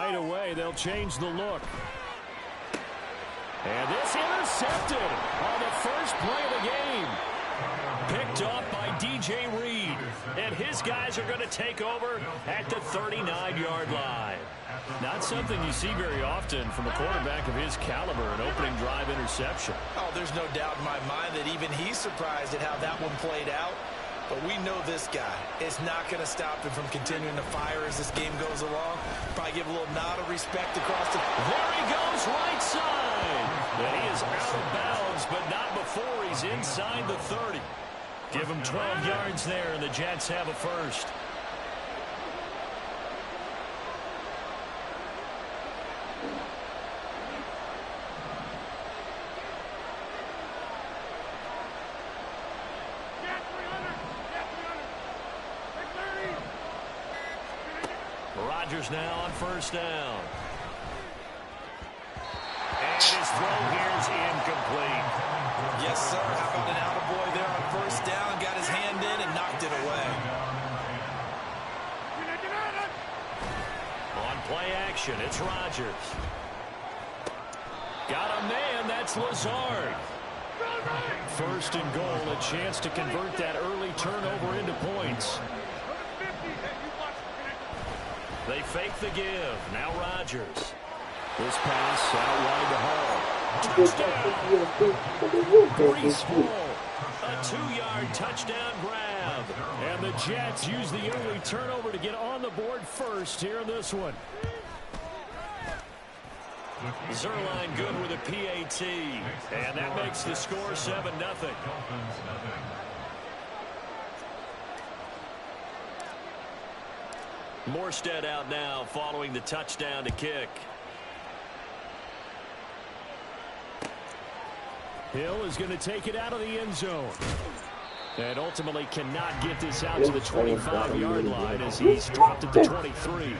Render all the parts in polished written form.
right away. They'll change the look. And this intercepted on the first play of the game. Picked off by DJ Reed. And his guys are going to take over at the 39-yard line. Not something you see very often from a quarterback of his caliber, an opening drive interception. Oh, there's no doubt in my mind that even he's surprised at how that one played out. But we know this guy is not going to stop him from continuing to fire as this game goes along. Probably give a little nod of respect across the... There he goes, right side. And he is out of bounds, but not before he's inside the 30. Give him 12 yards there, and the Jets have a first. Rodgers now on first down. And his throw here is incomplete. Yes, sir. How about an attaboy there on first down? Got his hand in and knocked it away. On play action, it's Rodgers. Got a man, that's Lazard. First and goal, a chance to convert that early turnover into points. They fake the give. Now Rodgers. This pass out wide to Hall. Touchdown. Breece Hall. A 2-yard touchdown grab. And the Jets use the early turnover to get on the board first here in this one. Zerline good with a PAT. And that makes the score 7-0. Morstead out now following the touchdown to kick. Hill is going to take it out of the end zone. And ultimately cannot get this out to the 25-yard line as he's dropped at the 23.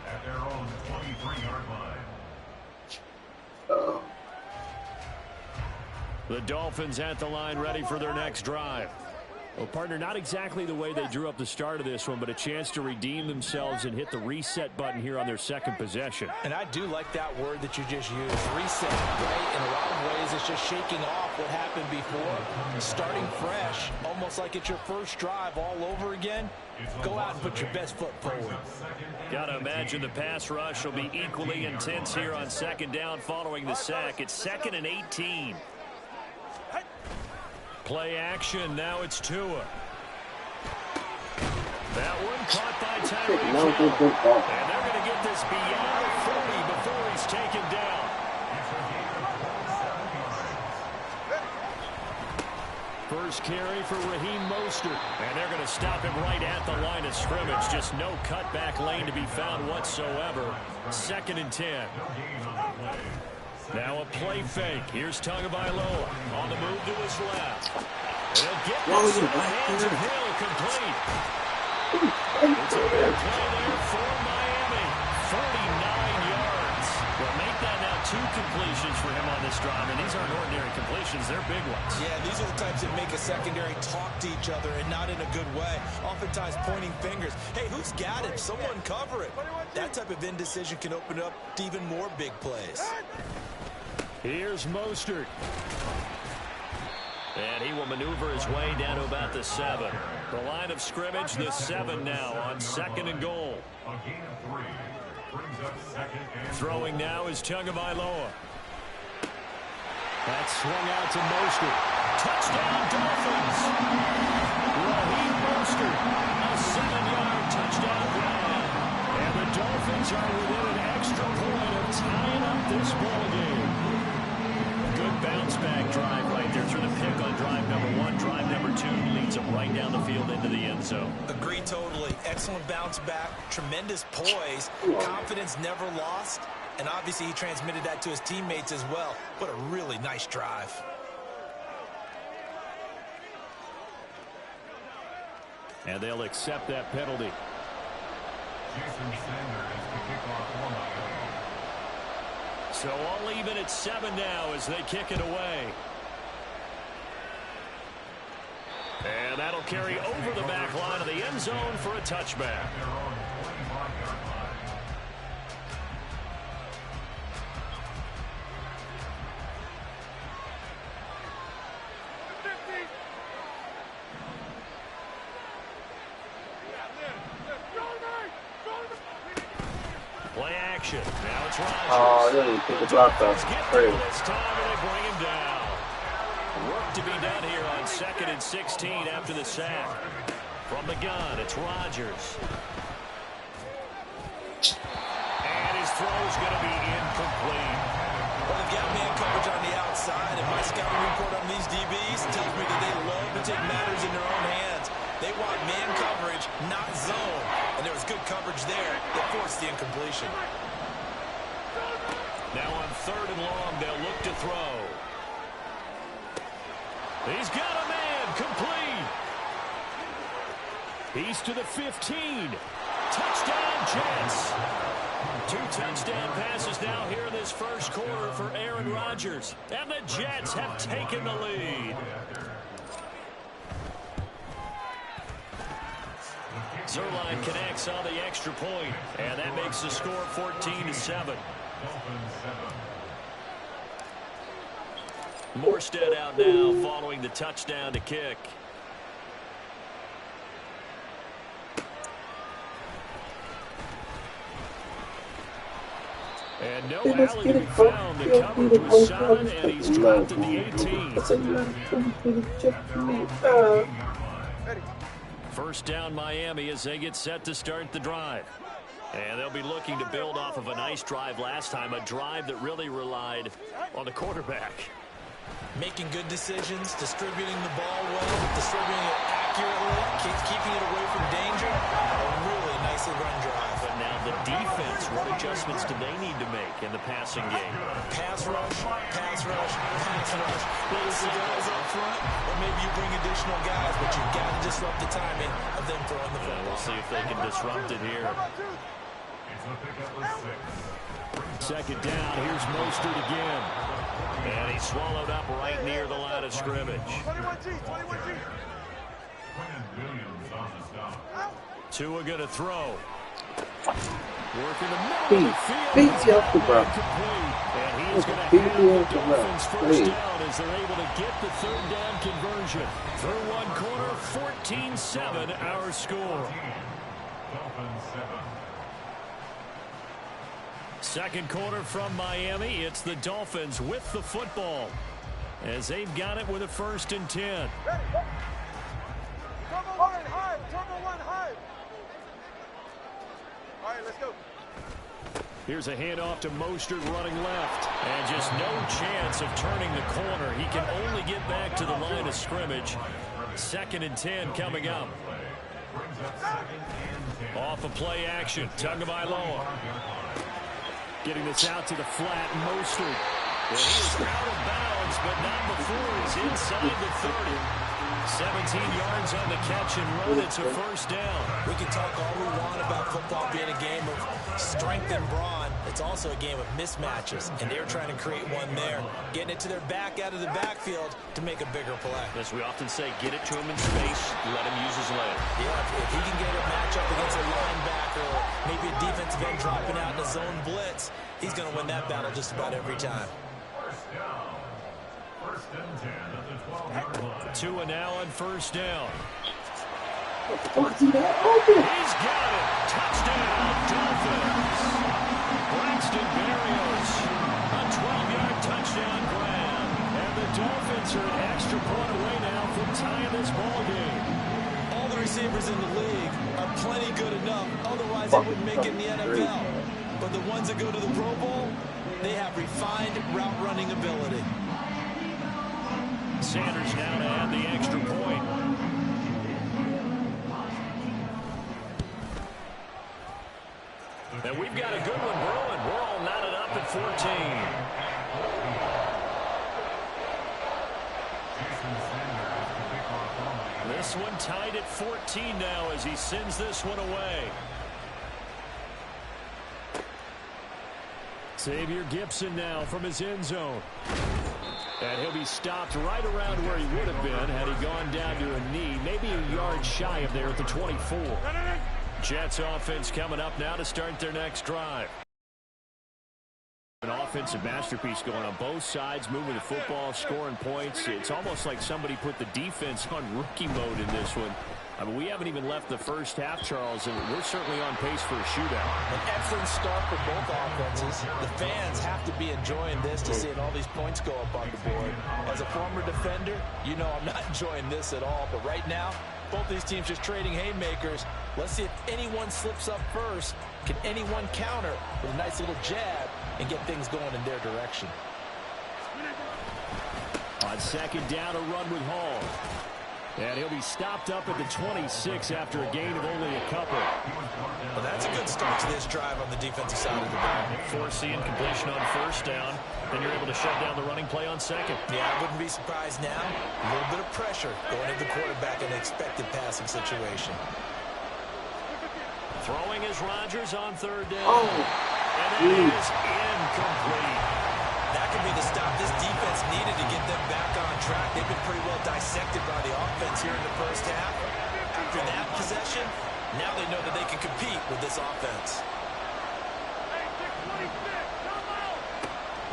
At their own 23-yard line. The Dolphins at the line ready for their next drive. Well, partner, not exactly the way they drew up the start of this one, but a chance to redeem themselves and hit the reset button here on their second possession. And I do like that word that you just used, reset, right? In a lot of ways, it's just shaking off what happened before, starting fresh, almost like it's your first drive all over again. Go out and put your best foot forward. Got to imagine the pass rush will be equally intense here on second down following the sack. It's 2nd and 18. Play action, now it's Tua. That one caught by Tyreek Hill. And they're going to get this beyond the 40 before he's taken down. First carry for Raheem Mostert. And they're going to stop him right at the line of scrimmage. Just no cutback lane to be found whatsoever. 2nd and 10. Now a play fake. Here's Tagovailoa on the move to his left. And he'll get this in the hands of Hill, complete. It's a big play there for Miami. 49 yards. Well, make that now 2 completions for him on this drive. And these aren't ordinary completions. They're big ones. Yeah, these are the types that make a secondary talk to each other and not in a good way. Oftentimes pointing fingers. Hey, who's got it? Someone cover it. That type of indecision can open up to even more big plays. Here's Mostert. And he will maneuver his way down to about the 7. The line of scrimmage, the 7 now on 2nd and goal. A gain of 3 brings up 2nd and Throwing now is Tagovailoa. That's swung out to Mostert. Touchdown Dolphins. Raheem Mostert, a 7-yard touchdown grab. And the Dolphins are within an extra point of tying up this ball game. Good bounce-back drive right there through the pick on drive number 1. Drive number 2 leads them right down the field into the end zone. Agree totally. Excellent bounce back. Tremendous poise. Confidence never lost. And obviously he transmitted that to his teammates as well. What a really nice drive. And they'll accept that penalty. Jason Sanders to kick off for Miami. So all even at 7 now as they kick it away. And that'll carry over the back line of the end zone for a touchback. action. Now it's Rodgers. Oh, I didn't pick the block though. Crazy. This time and they bring him down. Work to be done here on 2nd and 16 after the sack. From the gun, it's Rodgers. And his throw's going to be incomplete. Well, they've got man coverage on the outside, and my scouting report on these DBs tells me that they love to take matters in their own hands. They want man coverage, not zone. And there was good coverage there that forced the incompletion. Now on 3rd and long, they'll look to throw. He's got a man, complete. He's to the 15. Touchdown, Jets. 2 touchdown passes now here in this first quarter for Aaron Rodgers. And the Jets have taken the lead. Zerline connects on the extra point, and that makes the score 14-7. Morstead out now following the touchdown to kick. And no alley to be found. The coverage was solid, and he's dropped in the 18. First down Miami as they get set to start the drive. And they'll be looking to build off of a nice drive last time, a drive that really relied on the quarterback. Making good decisions, distributing the ball well, distributing it accurately, keeping it away from danger. A really nicely run drive. But now the defense, what adjustments do they need to make in the passing game? Pass rush, pass rush, pass rush. Whether it's the guys up front, or maybe you bring additional guys, but you've got to disrupt the timing of them throwing the football. We'll see if they can disrupt it here. Second down, here's Mostert again. And he's swallowed up right near the line of scrimmage. 21G. Tua going to throw. Working the middle of the field. Beat bro. And he's going to have the Dolphins first down as they're able to get the 3rd down conversion. Through one quarter, 14-7 our score. Second quarter from Miami. It's the Dolphins with the football as they've got it with a 1st and 10. Turbo 1 high. All right, let's go. Here's a handoff to Mostert running left. And just no chance of turning the corner. He can only get back to the line of scrimmage. 2nd and 10 coming up. Off of play action. Tagovailoa. Getting this out to the flat, Mostert. And he is out of bounds, but not before he's inside the 30. 17 yards on the catch and run. It's a first down. We can talk all we want about football being a game of strength and brawn. It's also a game of mismatches, and they're trying to create one there. Getting it to their back out of the backfield to make a bigger play. As we often say, get it to him in space, let him use his leg. Yeah, if he can get a matchup against a linebacker or maybe a defensive end dropping out in a zone blitz, he's going to win that battle just about every time. Tua now on first down. He's He's got it. Touchdown, Dolphins. Braxton Berrios, a 12-yard touchdown grab. And the Dolphins are an extra point away now from tying this ball game. All the receivers in the league are plenty good enough. Otherwise, they wouldn't make it in the NFL. But the ones that go to the Pro Bowl, they have refined route running ability. Sanders now to add the extra point. And we've got a good one brewing. We're all knotted up at 14. This one tied at 14 now as he sends this one away. Xavier Gibson now from his end zone. And he'll be stopped right around where he would have been had he gone down to a knee, maybe a yard shy of there at the 24. Jets offense coming up now to start their next drive. An offensive masterpiece going on both sides, moving the football, scoring points. It's almost like somebody put the defense on rookie mode in this one. I mean, we haven't even left the first half, Charles, and we're certainly on pace for a shootout. An excellent start for both offenses. The fans have to be enjoying this to seeing all these points go up on the board. As a former defender, you know I'm not enjoying this at all. But right now, both these teams just trading haymakers. Let's see if anyone slips up first. Can anyone counter with a nice little jab and get things going in their direction? On second down, a run with Hall. And he'll be stopped up at the 26 after a gain of only a couple. Well, that's a good start to this drive on the defensive side of the ball. Forcing completion on first down. Then you're able to shut down the running play on second. Yeah, I wouldn't be surprised now. A little bit of pressure going at the quarterback in an expected passing situation. Throwing is Rodgers on third down. Oh, and that is incomplete. That could be the stop this defense needed to get them back on track. They've been pretty well dissected by the offense here in the first half. After that possession, now they know that they can compete with this offense.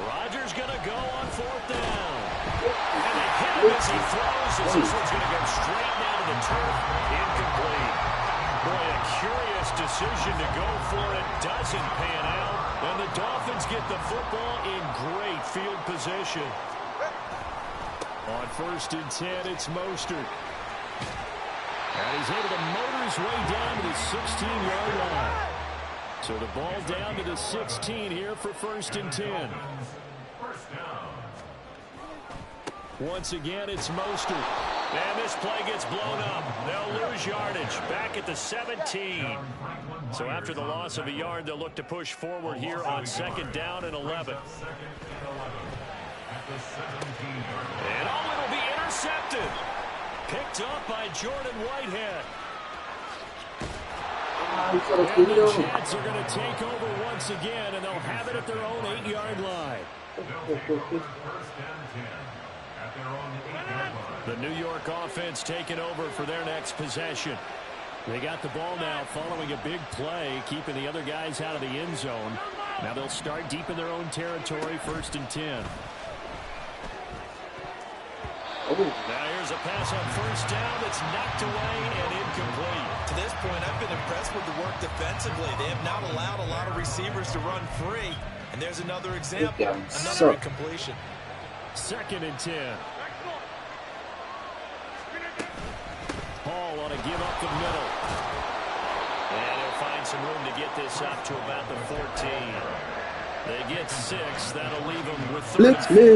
Rodgers going to go on fourth down. And they hit him as he throws. As this one's going to go straight down to the turf. Incomplete. Boy, a curious decision to go for it. Doesn't pan out. And the Dolphins get the football in great field position. On first and 10, it's Mostert. And he's able to motor his way down to the 16-yard line. So the ball down to the 16 here for first and 10. Once again, it's Mostert. And this play gets blown up. They'll lose yardage. Back at the 17. So after the loss of a yard, they'll look to push forward here on second down and 11. And it'll be intercepted. Picked up by Jordan Whitehead. And the Jets are going to take over once again, and they'll have it at their own 8-yard line. The New York offense taking over for their next possession. They got the ball now following a big play, keeping the other guys out of the end zone. Now they'll start deep in their own territory, first and 10. Now here's a pass on first down that's knocked away and incomplete. To this point, I've been impressed with the work defensively. They have not allowed a lot of receivers to run free. And there's another example, another incompletion. Second and 10. Hall on a give up the middle. And he'll find some room to get this up to about the 14. They get 6. That'll leave them with 3.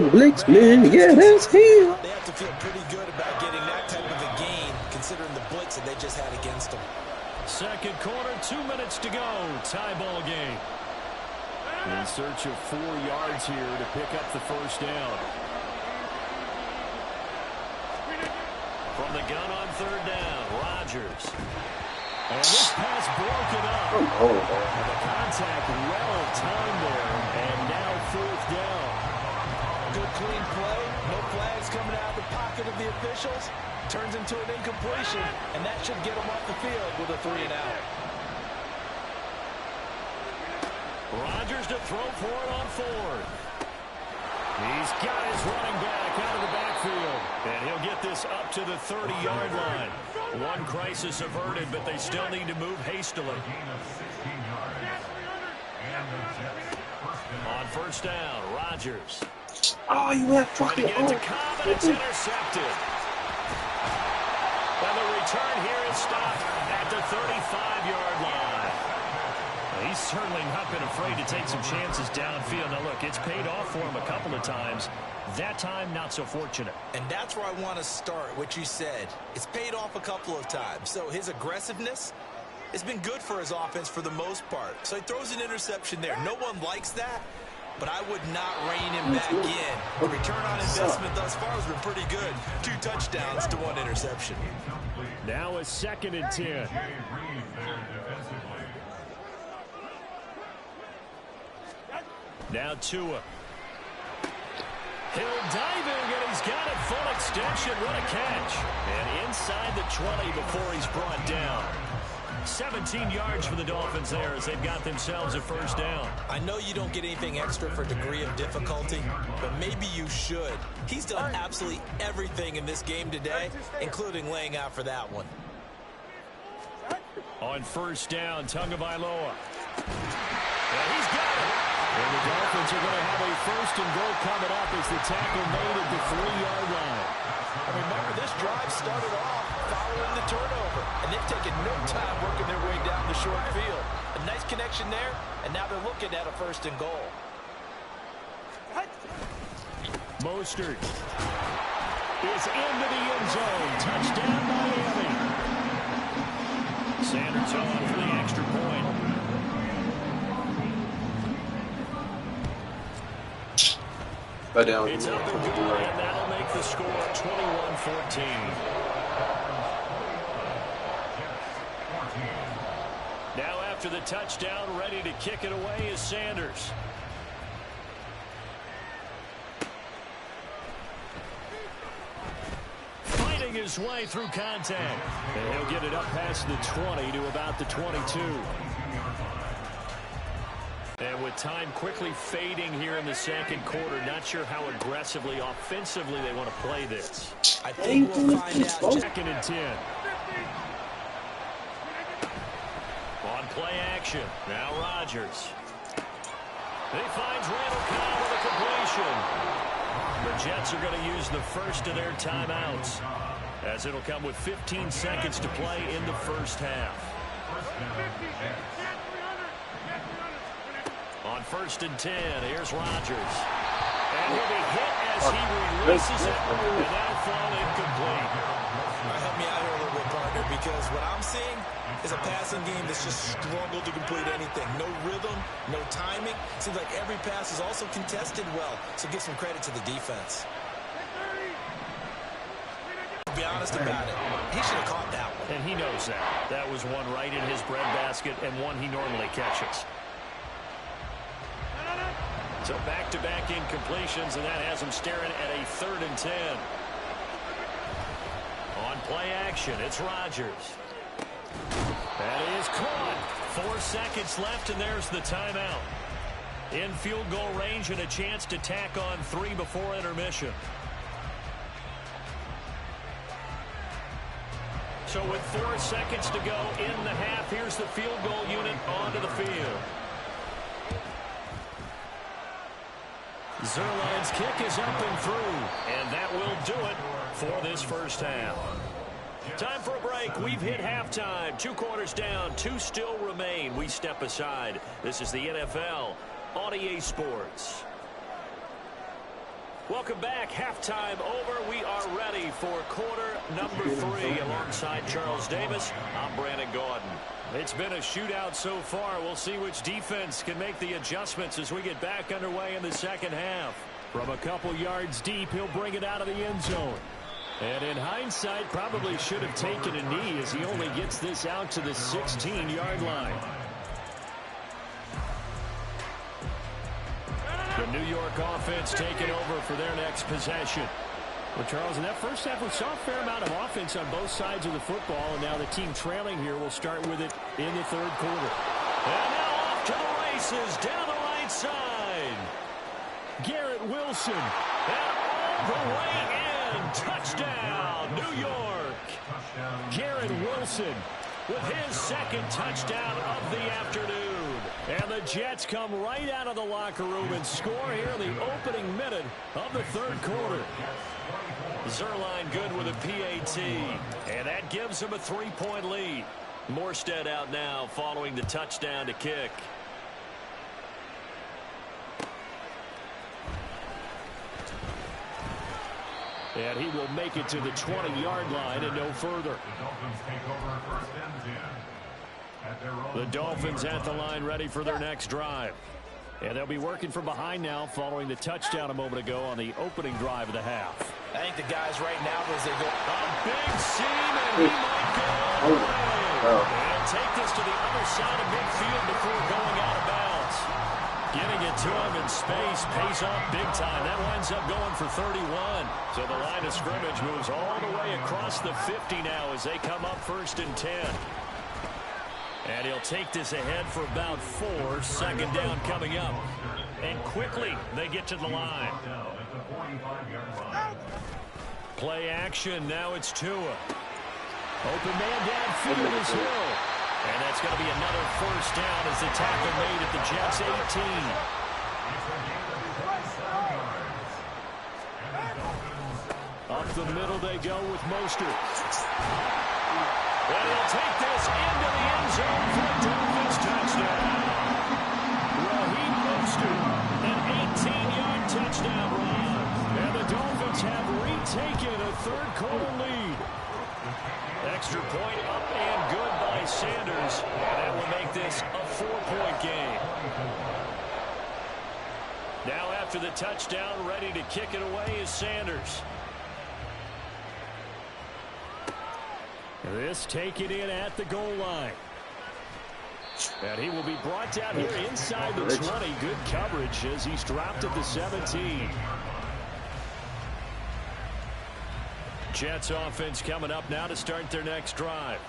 Blitzman, yeah, that's him. They have to feel pretty good about getting that type of a gain, considering the blitz that they just had against them. Second quarter, 2 minutes to go. Tie ball game. In search of 4 yards here to pick up the first down. From the gun on third down, Rodgers. And this pass broken up. The contact well timed there, and now fourth down. Good clean play. No flags coming out of the pocket of the officials. Turns into an incompletion, and that should get them off the field with a 3-and-out. Rodgers to throw for it on fourth. He's got his running back out of the backfield. And he'll get this up to the 30-yard line. One crisis averted, but they still need to move hastily. On first down, Rodgers. Oh, you have Trying to fucking get it to Cobb, and it's intercepted. And the return here is stopped at the 35-yard line. He's certainly not been afraid to take some chances downfield. Now, look, it's paid off for him a couple of times. That time, not so fortunate. And that's where I want to start, what you said. It's paid off a couple of times. So his aggressiveness has been good for his offense for the most part. So he throws an interception there. No one likes that, but I would not rein him back in. The return on investment thus far has been pretty good. 2 touchdowns to 1 interception. Now a second and 10. Now Tua. Hill diving, and he's got it full extension. What a catch. And inside the 20 before he's brought down. 17 yards for the Dolphins there as they've got themselves a first down. I know you don't get anything extra for degree of difficulty, but maybe you should. He's done absolutely everything in this game today, including laying out for that one. On first down, Tagovailoa. And he's got it. And the Dolphins are going to have a first and goal coming up as the tackle made at the 3-yard line. And remember, this drive started off following the turnover, and they've taken no time working their way down the short field. A nice connection there, and now they're looking at a first and goal. Mostert is into the end zone. Touchdown, Miami. Sanders on for the extra point. It's up and good, and that'll make the score 21-14. Now after the touchdown, ready to kick it away is Sanders. Fighting his way through contact. And he'll get it up past the 20 to about the 22. And with time quickly fading here in the second quarter, not sure how aggressively, offensively they want to play this. I think we'll find out. Second and 10. On play action. Now Rodgers. He finds Randall Cobb with a completion. The Jets are going to use the first of their timeouts, as it'll come with 15 seconds to play in the first half. On first and 10, here's Rodgers. And he'll be hit as he releases it, and that'll fall incomplete. Help me out here a little bit, partner, because what I'm seeing is a passing game that's just struggled to complete anything. No rhythm, no timing. Seems like every pass is also contested well, so give some credit to the defense. To be honest about it, he should have caught that one. And he knows that. That was one right in his breadbasket and one he normally catches. So back-to-back incompletions, and that has him staring at a 3rd and 10. On play action, it's Rodgers. That is caught. 4 seconds left, and there's the timeout. In field goal range and a chance to tack on 3 before intermission. So with 4 seconds to go in the half, here's the field goal unit onto the field. Zerline's kick is up and through, and that will do it for this first half. Time for a break. We've hit halftime. 2 quarters down, 2 still remain. We step aside. This is the NFL on EA Sports. Welcome back. Halftime over. We are ready for quarter number 3. Alongside Charles Davis, I'm Brandon Gordon. It's been a shootout so far. We'll see which defense can make the adjustments as we get back underway in the second half. From a couple yards deep, he'll bring it out of the end zone. And in hindsight, probably should have taken a knee as he only gets this out to the 16-yard line. The New York offense taking over for their next possession. Well, Charles, in that first half, we saw a fair amount of offense on both sides of the football, and now the team trailing here will start with it in the 3rd quarter. And now off to the races, down the right side. Garrett Wilson, and all the way in. Touchdown, New York. Garrett Wilson with his 2nd touchdown of the afternoon. And the Jets come right out of the locker room and score here in the opening minute of the 3rd quarter. Zerline good with a PAT, and that gives him a 3-point lead. Morstead out now following the touchdown to kick. And he will make it to the 20-yard line and no further. The Dolphins at the line, ready for their next drive. And they'll be working from behind now following the touchdown a moment ago on the opening drive of the half. I think the guys right now, as they go, a big seam, and he might go all the way. And take this to the other side of midfield before going out of bounds. Getting it to him in space, pays off big time. That winds up going for 31. So the line of scrimmage moves all the way across the 50 now as they come up 1st and 10. And he'll take this ahead for about 4. Second down coming up. And quickly they get to the line. Play action. Now it's Tua. Open man downfield is Hill. And that's going to be another first down as the tackle made at the Jets 18. Up the middle they go with Mostert. And he'll take this into the end zone for a Dolphins touchdown. Raheem Mostert, an 18-yard touchdown run. And the Dolphins have retaken a third-quarter lead. Extra point up and good by Sanders. And that will make this a 4-point game. Now after the touchdown, ready to kick it away is Sanders. This taken in at the goal line. And he will be brought down here inside the 20. Good coverage as he's dropped at the 17. Jets offense coming up now to start their next drive.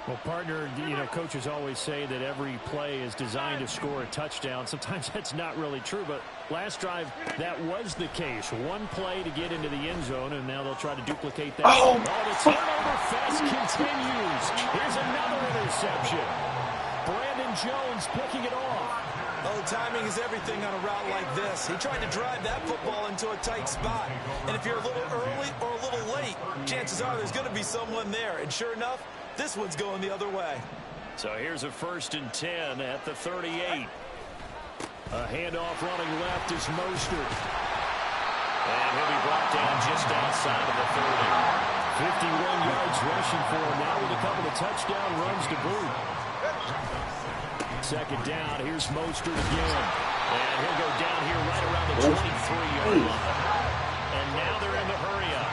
Well, partner, coaches always say that every play is designed to score a touchdown. Sometimes that's not really true, but last drive, that was the case. One play to get into the end zone, and now they'll try to duplicate that. Oh, the turnover fest continues. Here's another interception. Brandon Jones picking it off. Oh, timing is everything on a route like this. He tried to drive that football into a tight spot. And if you're a little early or a little late, chances are there's going to be someone there. And sure enough, this one's going the other way. So here's a 1st and 10 at the 38. A handoff running left is Mostert. And he'll be brought down just outside of the 30. 51 yards rushing for him now with a couple of touchdown runs to boot. Second down, here's Mostert again. And he'll go down here right around the 23-yard line. And now they're in the hurry-up.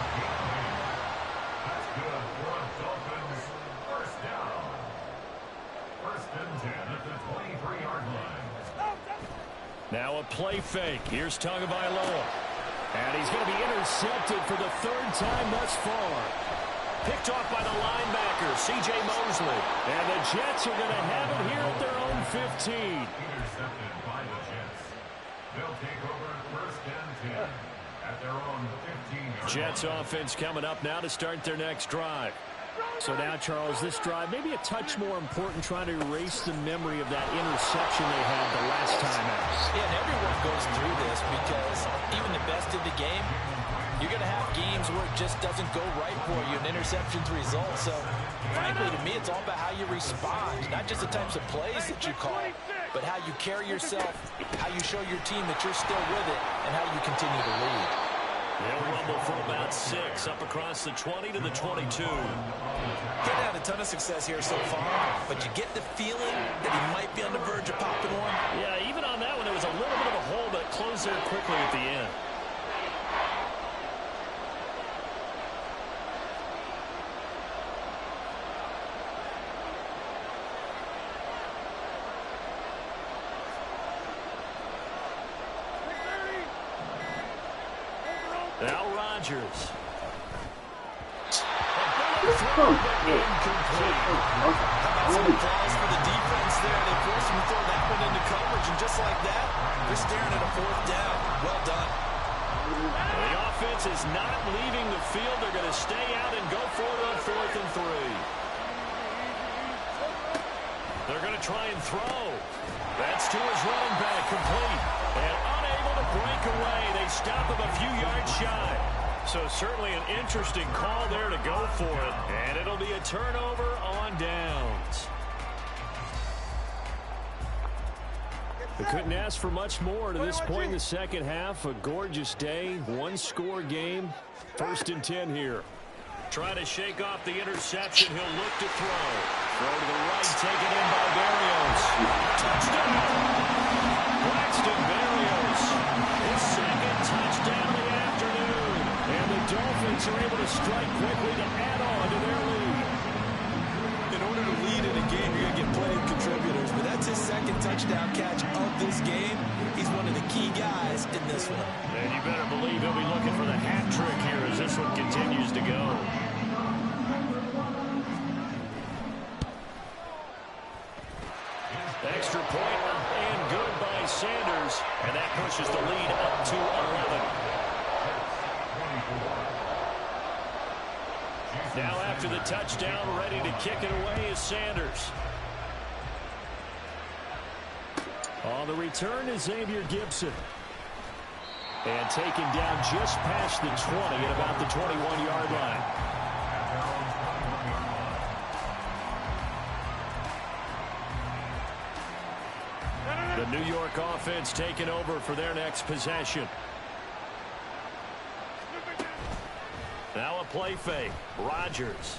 Now a play fake. Here's Tagovailoa. And he's going to be intercepted for the 3rd time thus far. Picked off by the linebacker, C.J. Mosley. And the Jets are going to have it here at their own 15. Intercepted by the Jets. They'll take over 1st and 10 at their own 15. Jets offense coming up now to start their next drive. So now, Charles, this drive maybe a touch more important, trying to erase the memory of that interception they had the last time out. Yeah, and everyone goes through this because even the best in the game, you're going to have games where it just doesn't go right for you, and interceptions result. So, frankly, to me, it's all about how you respond, not just the types of plays that you call, but how you carry yourself, how you show your team that you're still with it, and how you continue to lead. They'll rumble for about 6 up across the 20 to the 22. He's had a ton of success here so far, but you get the feeling that he might be on the verge of popping one. Yeah, even on that one, it was a little bit of a hole, but closed there quickly at the end. Now Rodgers. Incomplete. Some applause for the defense there. They forced him to throw that one into coverage, and just like that, they're staring at a 4th down. Well done. The offense is not leaving the field. They're going to stay out and go for it on 4th and 3. They're going to try and throw. That's to his running back, complete. And unable to break away. They stop him a few yards shy. So certainly an interesting call there to go for it. And it'll be a turnover on downs. They couldn't ask for much more to this point in the second half. A gorgeous day, 1-score game. 1st and 10 here. Trying to shake off the interception. He'll look to throw. Throw to the right, taken in by Berrios. Touchdown! Braxton Berrios. His 2nd touchdown of the afternoon. And the Dolphins are able to strike quickly to add on to their lead. In order to lead in a game, you're going to get plenty of contributors, but that's his 2nd touchdown catch of this game. He's one of the key guys in this one. And you better believe he'll be looking for the hat trick here as this one continues to go. point up and good by Sanders. And that pushes the lead up to 11. Now after the touchdown, ready to kick it away is Sanders. On the return is Xavier Gibson. And taken down just past the 20 at about the 21-yard line. The New York offense taking over for their next possession. Now a play fake. Rodgers.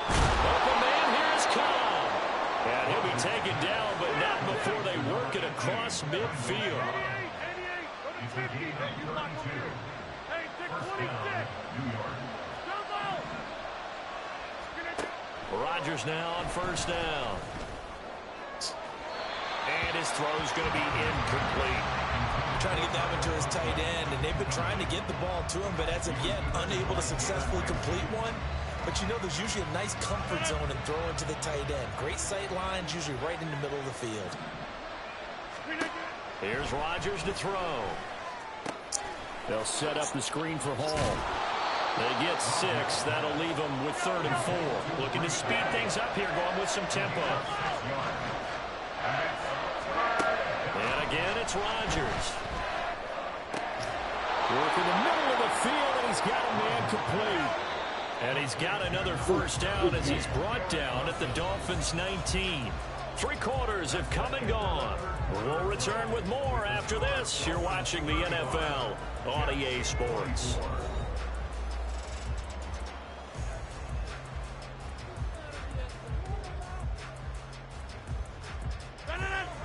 Open man, here's Cobb. And he'll be taken down, but not before they work it across midfield. Rodgers now on first down. And his throw's going to be incomplete. Trying to get that one to his tight end, and they've been trying to get the ball to him, but as of yet, unable to successfully complete one. But you know, there's usually a nice comfort zone in throwing to the tight end. Great sight lines, usually right in the middle of the field. Here's Rodgers to throw. They'll set up the screen for Hall. They get 6. That'll leave them with 3rd and 4. Looking to speed things up here, going with some tempo. And again, it's Rodgers. Working the middle of the field, and he's got a man complete. And he's got another first down as he's brought down at the Dolphins' 19. 3 quarters have come and gone. We'll return with more after this. You're watching the NFL on EA Sports.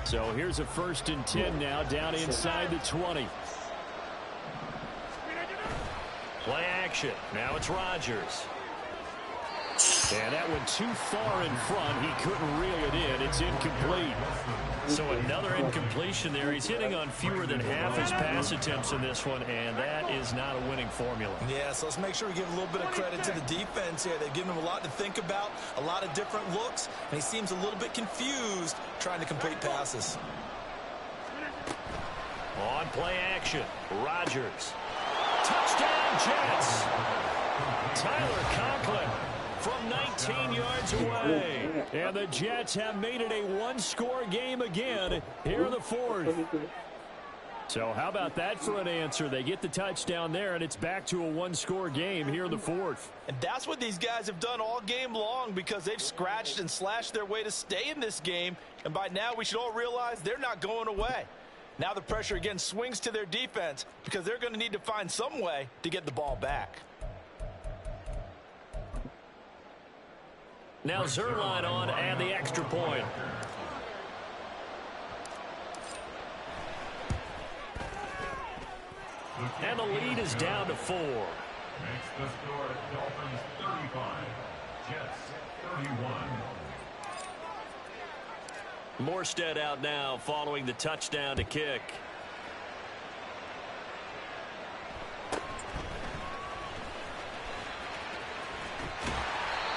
So here's a 1st and 10 now, down inside the 20. Play action. Now it's Rodgers. And that went too far in front. He couldn't reel it in. It's incomplete. So another incompletion there. He's hitting on fewer than half his pass attempts in this one, and that is not a winning formula. Yeah, so let's make sure we give a little bit of credit to the defense here. They've given him a lot to think about, a lot of different looks, and he seems a little bit confused trying to complete passes. On play action, Rodgers. Touchdown, Jets. Tyler Conklin from 19 yards away. And the Jets have made it a 1-score game again here in the 4th. So how about that for an answer? They get the touchdown there, and it's back to a 1-score game here in the 4th. And that's what these guys have done all game long, because they've scratched and slashed their way to stay in this game. And by now we should all realize they're not going away. Now the pressure again swings to their defense, because they're going to need to find some way to get the ball back. Now Zerline on and the extra point. And the lead is down to 4. Makes the score Dolphins 35, Jets 31. Morstead out now following the touchdown to kick.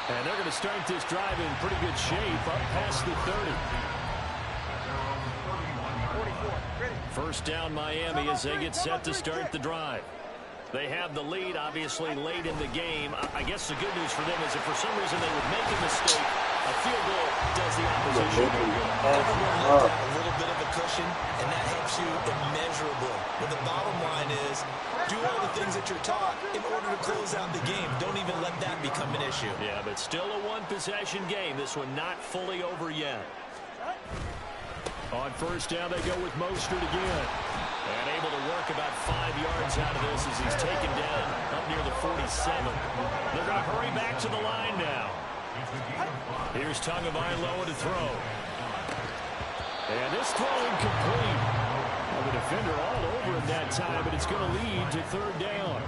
And they're going to start this drive in pretty good shape up past the 30. 1st down Miami as they get set to start the drive. They have the lead, obviously, late in the game. I guess the good news for them is if for some reason they would make a mistake, a field goal does the opposition no good. Everyone looked at a little bit of a cushion, and that helps you immeasurably. But the bottom line is, do all the things that you're taught in order to close out the game. Don't even let that become an issue. Yeah, but still a 1-possession game. This one not fully over yet. On 1st down, they go with Mostert again. And able to work about 5 yards out of this as he's taken down up near the 47. They're going to hurry back to the line now. Here's Tagovailoa to throw. And this throw incomplete. Well, the defender all over him that time, but it's going to lead to 3rd down.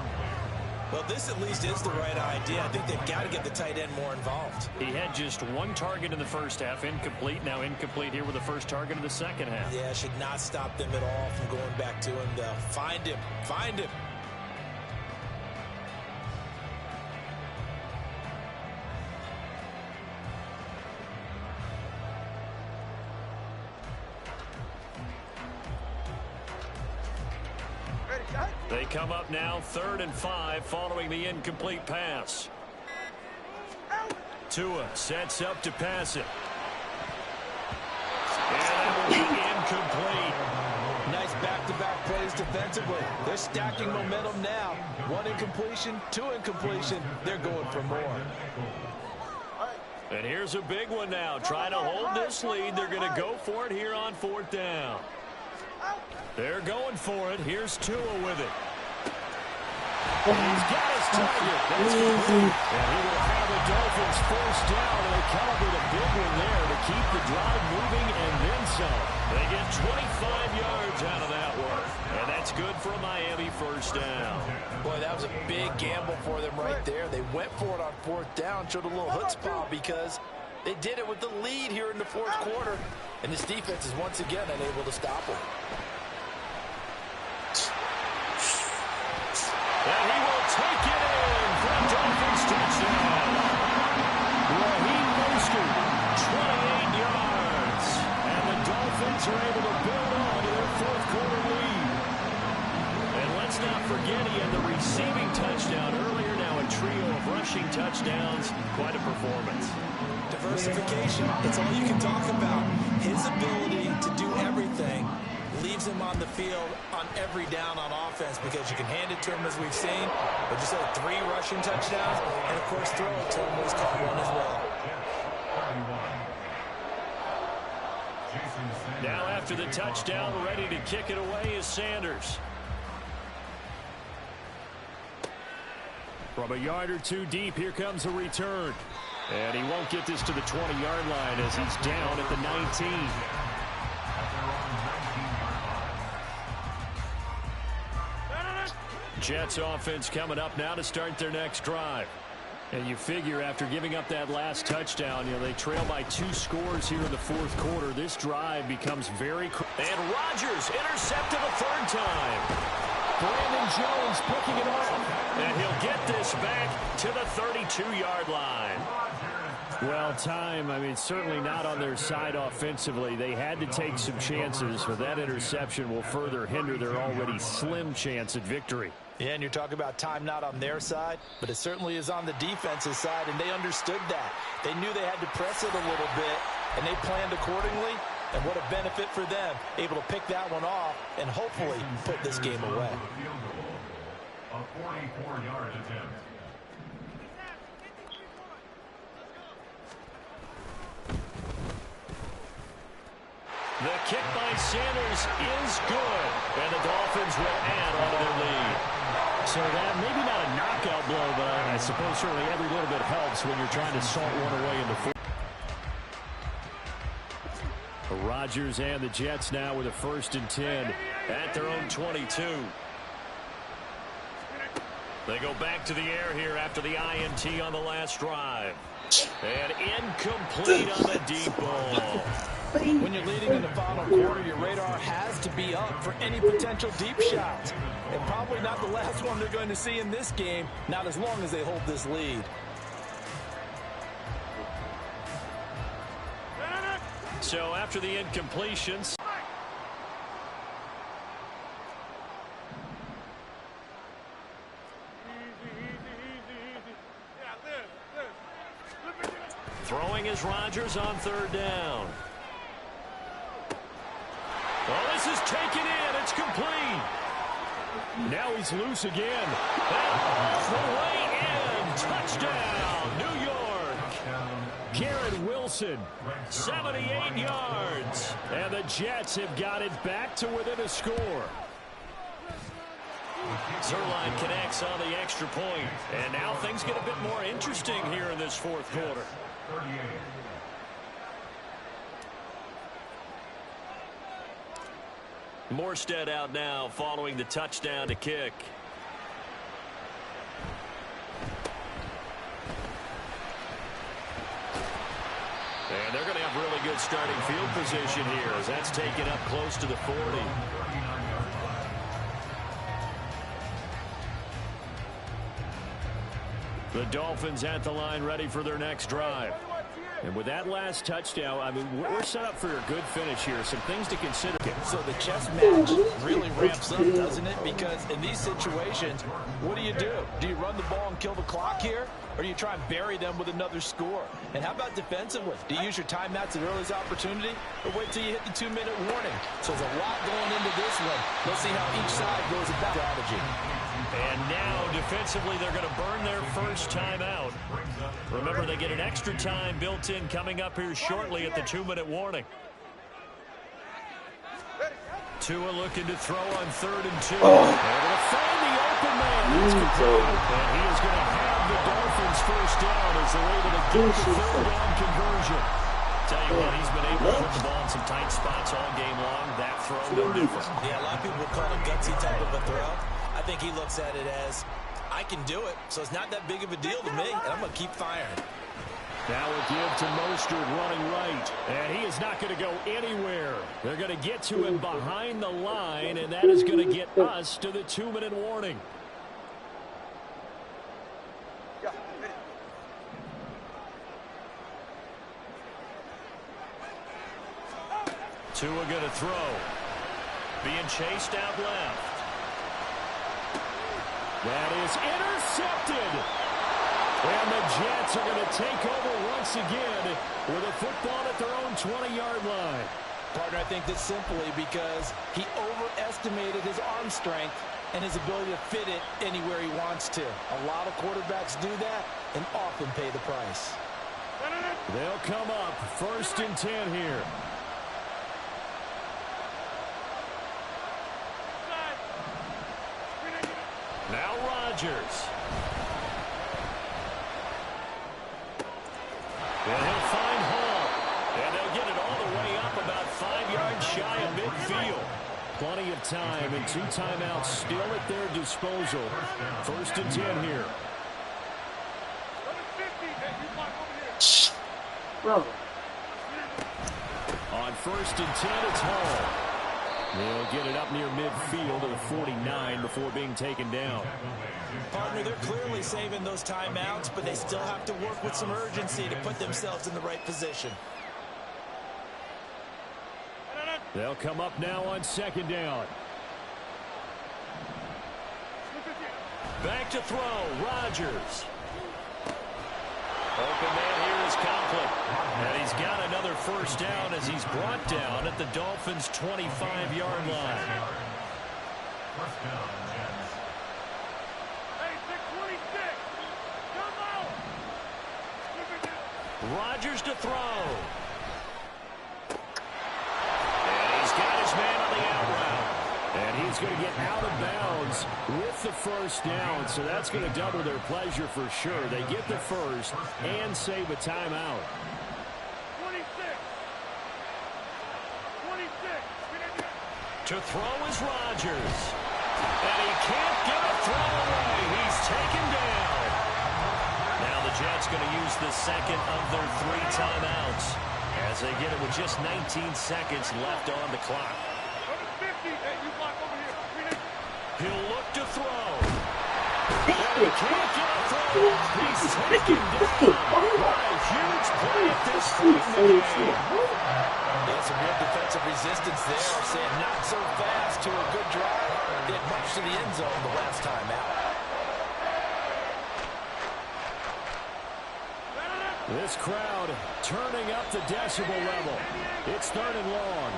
Well, this at least is the right idea. I think they've got to get the tight end more involved. He had just 1 target in the 1st half, incomplete. Now incomplete here with the 1st target in the 2nd half. Yeah, should not stop them at all from going back to him. Find him. Find him. They come up now 3rd and 5 following the incomplete pass. Tua sets up to pass it. And that will be incomplete. Nice back-to-back plays defensively. They're stacking momentum now. 1 incompletion, 2 incompletion. They're going for more. And here's a big one now. Trying to hold this lead. They're going to go for it here on 4th down. They're going for it. Here's Tua with it. He's got his target. That's complete. And he will have the Dolphins forced down. And they calibrate a big one there to keep the drive moving and then some. They get 25 yards out of that one. And that's good for a Miami 1st down. Boy, that was a big gamble for them right there. They went for it on 4th down, showed a little chutzpah because they did it with the lead here in the 4th quarter. And this defense is once again unable to stop it. And he will take it in for a Dolphins touchdown. Raheem Mostert, 28 yards. And the Dolphins are able to build on to their 4th quarter lead. And let's not forget he had the receiving touchdown earlier. Now a trio of rushing touchdowns. Quite a performance. Diversification, it's all you can talk about. His ability to do everything leaves him on the field on every down on offense because you can hand it to him as we've seen. But just had 3 rushing touchdowns and, of course, throw it to him when he's caught one as well. Now after the touchdown, ready to kick it away is Sanders. From a yard or 2 deep, here comes a return. And he won't get this to the 20-yard line as he's down at the 19. Jets offense coming up now to start their next drive. And you figure after giving up that last touchdown, they trail by 2 scores here in the 4th quarter. This drive becomes very... And Rodgers intercepted a 3rd time. Brandon Jones picking it off. And he'll get this back to the 32-yard line. Well, time, certainly not on their side offensively. They had to take some chances, but that interception will further hinder their already slim chance at victory. Yeah, and you're talking about time not on their side, but it certainly is on the defensive side, and they understood that. They knew they had to press it a little bit, and they planned accordingly, and what a benefit for them, able to pick that one off and hopefully put this game away. A 44-yard attempt. The kick by Sanders is good, and the Dolphins will add on to their lead. So that maybe not a knockout blow, but I suppose certainly every little bit helps when you're trying to salt one away in the fourth. Rodgers and the Jets now with a 1st and 10 at their own 22. They go back to the air here after the INT on the last drive. And incomplete on the deep ball. When you're leading in the final quarter, your radar has to be up for any potential deep shots. And probably not the last one they're going to see in this game, not as long as they hold this lead. So after the incompletions... Throwing is Rodgers on 3rd down. Oh, this is taken in. It's complete. Now he's loose again. And the way in. Touchdown, New York. Garrett Wilson, 78 yards. And the Jets have got it back to within a score. Zerline connects on the extra point. And now things get a bit more interesting here in this 4th quarter. 38. Morstead out now following the touchdown to kick. And they're going to have really good starting field position here as that's taken up close to the 40. The Dolphins at the line ready for their next drive. And with that last touchdown, I mean, we're set up for a good finish here. Some things to consider. So the chess match really ramps up, doesn't it? Because in these situations, what do? Do you run the ball and kill the clock here? Or do you try and bury them with another score? And how about defensively? Do you use your timeouts at earliest opportunity? Or wait till you hit the 2-minute warning? So there's a lot going into this one. Let's see how each side goes about strategy. And now, defensively, they're going to burn their first timeout. Remember, they get an extra time built in coming up here shortly at the 2-minute warning. Tua looking to throw on 3rd and 2. Able to find the open man. That's complete. And he is going to have the Dolphins first down as they're able to get the 3rd down conversion. Tell you what, he's been able to put the ball in some tight spots all game long. That throw, no different. Yeah, a lot of people would call it a gutsy type of a throw. I think he looks at it as, I can do it, so it's not that big of a deal to me, and I'm going to keep firing. Now a give to Mostert running right. And he is not going to go anywhere. They're going to get to him behind the line, and that is going to get us to the 2-minute warning. Tua going to throw. Being chased out left. That is intercepted. And the Jets are going to take over once again with a football at their own 20-yard line. Partner, I think that's simply because he overestimated his arm strength and his ability to fit it anywhere he wants to. A lot of quarterbacks do that and often pay the price. They'll come up 1st and 10 here. Now Rodgers. And he'll find Hall. And they'll get it all the way up about 5 yards shy of midfield. Plenty of time and 2 timeouts still at their disposal. 1st and 10 here. Bro. On 1st and 10, it's Hall. They'll get it up near midfield to the 49 before being taken down. Partner, they're clearly saving those timeouts, but they still have to work with some urgency to put themselves in the right position. They'll come up now on 2nd down. Back to throw, Rodgers. Open man here is Conklin. And he's got another first down as he's brought down at the Dolphins' 25-yard line. First down, Jets. Rodgers to throw. And he's got his man on the out route. And he's going to get out of bounds with the first down. So that's going to double their pleasure for sure. They get the first and save a timeout. 26. To throw is Rodgers. And he can't get a throw away. He's taken down. Now the Jets going to use the second of their 3 timeouts as they get it with just 19 seconds left on the clock. He'll look to throw. And he can't get a throw. He's taken down. What a huge play at this point in the game. There's some real defensive resistance there, saying not so fast to a good drive. It marched to the end zone the last time out. This crowd turning up the decibel level. It's 3rd and long.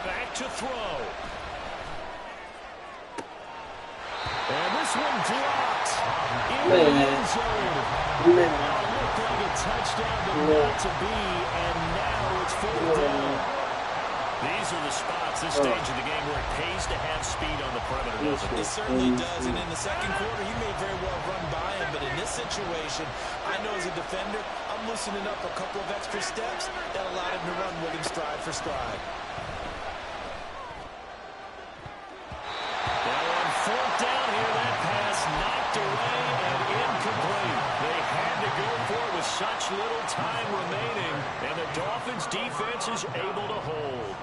Back to throw. And this one dropped in the end zone. Looked like a touchdown, but not to be, and now it's 4th down. These are the spots, this stage of the game, where it pays to have speed on the perimeter, doesn't it? It certainly does, and in the second quarter, he may very well run by him, but in this situation, I know as a defender, I'm loosening up a couple of extra steps that allowed him to run with him stride for stride. Now on 4th down here, that pass knocked away and incomplete. They had to go for it with such little time remaining, and the Dolphins defense is able to hold.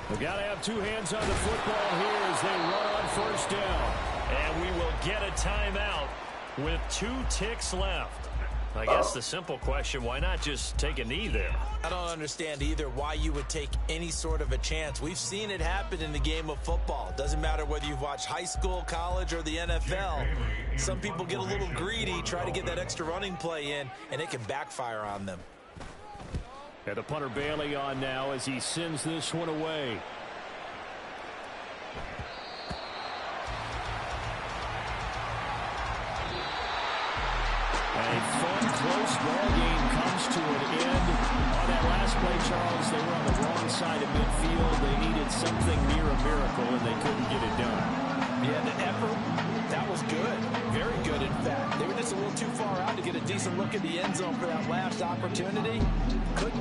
We've got to have two hands on the football here as they run on first down. And we will get a timeout with 2 ticks left. I guess the simple question, why not just take a knee there? I don't understand either why you would take any sort of a chance. We've seen it happen in the game of football. Doesn't matter whether you've watched high school, college, or the NFL. Some people get a little greedy, try to get that extra running play in, and it can backfire on them. And the punter Bailey on now as he sends this one away. A fun, close ball game comes to an end. On that last play, Charles, they were on the wrong side of midfield. They needed something near a miracle, and they couldn't get it done. Yeah, the effort, that was good. Very good, in fact. They were just a little too far out to get a decent look at the end zone for that last opportunity. Couldn't